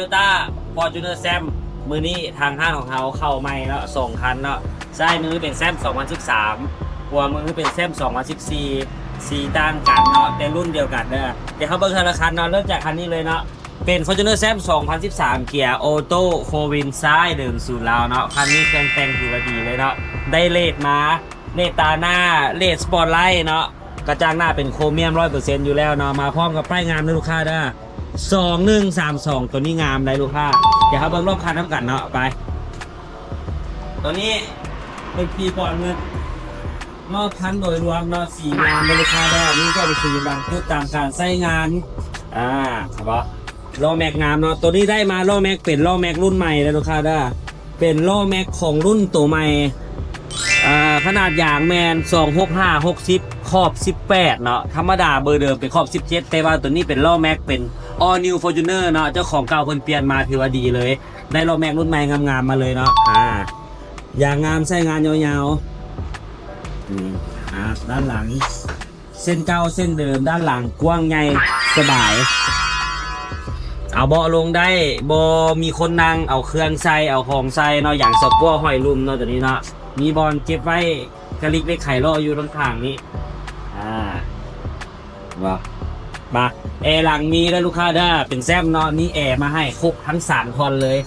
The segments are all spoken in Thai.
Toyota Fortuner Sam มือนี้ทางห้างของเขาเข้าใหม่แล้ว2 คันเนาะซ้ายมือเป็นแซม2013ขวามือเป็นแซม2014สีต่างกันเนาะแต่รุ่นเดียวกันเด้อเดี๋ยวเขาเบิ่งคันละคันเนาะเริ่มจากคันนี้เลยเนาะเป็น Fortuner Sam 2013 เกียร์ออโต้4 วินซ้ายเดิมสูตรลาวเนาะคันนี้เครื่องแต่งถือว่าดีเลยเนาะได้เลดมาเลดตาหน้าเลดสปอร์ตไลท์เนาะกระจังหน้าเป็นโครเมียม 100% อยู่แล้วเนาะมาพร้อมกับป้ายงามนะลูกค้าเด้อ2132ตัวนี้งามเลยลูกค้าเดี๋ยวเขาเบิ่งรอบคันน้ำกันเนาะไปตัวนี้เป็นปีก่อนเงินรอบคันโดยรวมเนาะสีงามเลยลูกค้าเด้อนี่ก็เป็นสีบางคือตามการใช้งานครับว่าล้อแม็กงามเนาะตัวนี้ได้มาล้อแม็กเป็นล้อแม็กรุ่นใหม่เลยลูกค้าเด้อเป็นล้อแม็กของรุ่นตัวใหม่ขนาดยางแมน265 60ขอบ18เนาะธรรมดาเบอร์เดิมเป็นขอบ17แต่ว่าตัวนี้เป็นล้อแม็กเป็น All New Fortuner เนาะเจ้าของเก่าเพิ่นเปลี่ยนมาถือว่าดีเลยได้ล้อแม็กรุ่นใหม่งามๆมาเลยเนาะอย่างงามใช้งานยาวๆด้านหลังเส้นเก่าเส้นเดิมด้านหลังกว้างใหญ่สบายเอาเบาะลงได้บ่มีคนนั่งเอาเครื่องใส่เอาของใส่เนาะอย่างสปอร์ห้อยลุ่มเนาะตัวนี้เนาะมีบอลเก็บไว้กระลิกไว้ไข่ล่ออยู่ตรงข้างนี้ว่ามาแอร์หลังมีแล้วลูกค้าได้เป็นแซมเนาะนี่แอร์มาให้ครบทั้ง3 คนเลย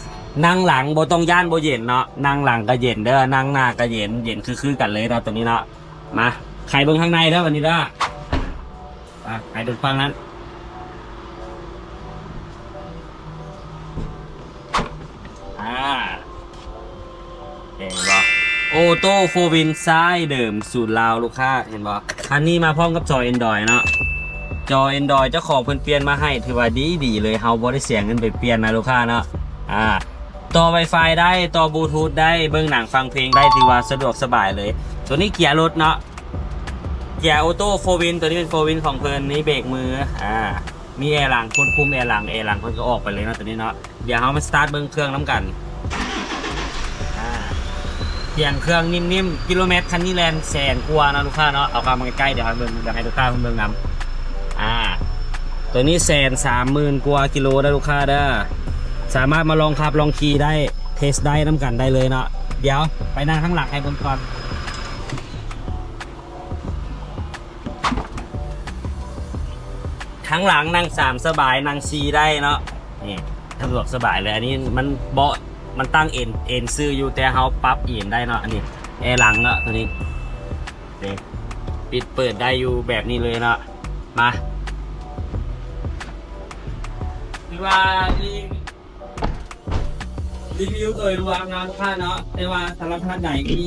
นั่งหลังบ่ต้องย่านบ่เย็นเนาะนั่งหลังก็เย็นเด้อนั่งหน้าก็เย็นคือกันเลยเนาะตัวนี้เนาะมาไข่เบิ่งข้างในเด้อวันนี้เด้อไข่ดูฟังนั้นเห็นบ่โอโต้4 วินซ้ายเดิมสูตรลาวลูกค้าเห็นบ่คันนี้มาพร้อมกับจอ Android เนาะจอ Android เจ้าของเพิ่นเปลี่ยนมาให้ถือว่าดีเลยเฮาบ่ได้เสียเงินไปเปลี่ยนนะลูกค้าเนาะต่อ Wi-Fi ได้ต่อบลูทูธได้เบิ่งหนังฟังเพลงได้ถือว่าสะดวกสบายเลยตัวนี้เกียร์รถเนาะเกียร์ออโต้4 วินตัวนี้เป็น4 วินของเพิ่นนี่เบรกมือมีแอร์หลังควบคุมแอร์หลังเพิ่นก็ออกไปเลยเนาะตัวนี้เนาะเดี๋ยวเฮามาสตาร์ทเบิ่งเครื่องน้ำกันเสียงเครื่องนิ่มๆกิโลเมตรคันนี้แลนแสนกว่านะลูกค้าเนาะเอาเข้ามาใกล้ๆเดี๋ยวให้เบิ่งเดี๋ยวให้ลูกค้าเบิ่งนำตัวนี้130,000 กว่ากิโลได้ลูกค้าเด้อสามารถมาลองขับลองขี่ได้เทสได้น้ำกันได้เลยเนาะเดี๋ยวไปนั่งข้างหลังให้เบิ่งก่อนข้างหลังนั่ง3สบายนั่ง4ได้เนาะนี่สะดวกสบายเลยอันนี้มันเบาะมันตั้งเอ็นซื้ออยู่แต่เฮาปรับเอ็นได้เนาะอันนี้แอร์หลังเนาะตัวนี้ปิดเปิดได้อยู่แบบนี้เลยเนาะมาคือว่ารีวิวโดยรวมนะทุกท่านเนาะแต่ว่าสำหรับท่านไหนที่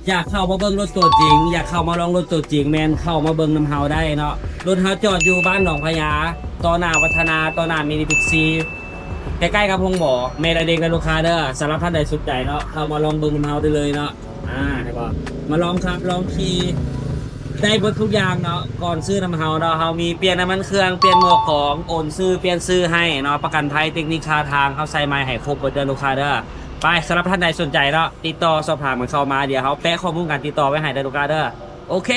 อยากเข้ามาเบิ่งรถตัวจริงอยากเข้ามาลองรถตัวจริงแมนเข้ามาเบิ่งน้ำเฮาได้เนาะรถเฮาจอดอยู่บ้านหนองพญาต่อหน้าวัฒนาต่อหน้ามินิพิกซีใกล้ๆกับพงหมอเมลเด็กและลูกค้าเด้อสำหรับท่านใดสนใจเนาะเข้ามาลองเบิ่งน้ำเฮาได้เลยเนาะได้ป่ะมาลองครับลองขี่ได้เบิดทุกอย่างเนาะก่อนซื้อน้ำเฮาเนาะเฮามีเปลี่ยนน้ำมันเครื่องเปลี่ยนหมวกของโอนซื้อเปลี่ยนซื้อให้เนาะประกันภัยเทคนิคค่าทางเข้าใส่ไม้ให้ครบเบิดเด้อลูกค้าเด้อไปสำหรับท่านใดสนใจเนาะติดต่อสอบถามกันเข้ามาเดี๋ยวเขาแปะข้อมูลการติดต่อไว้ให้ได้ลูกค้าเด้อโอเค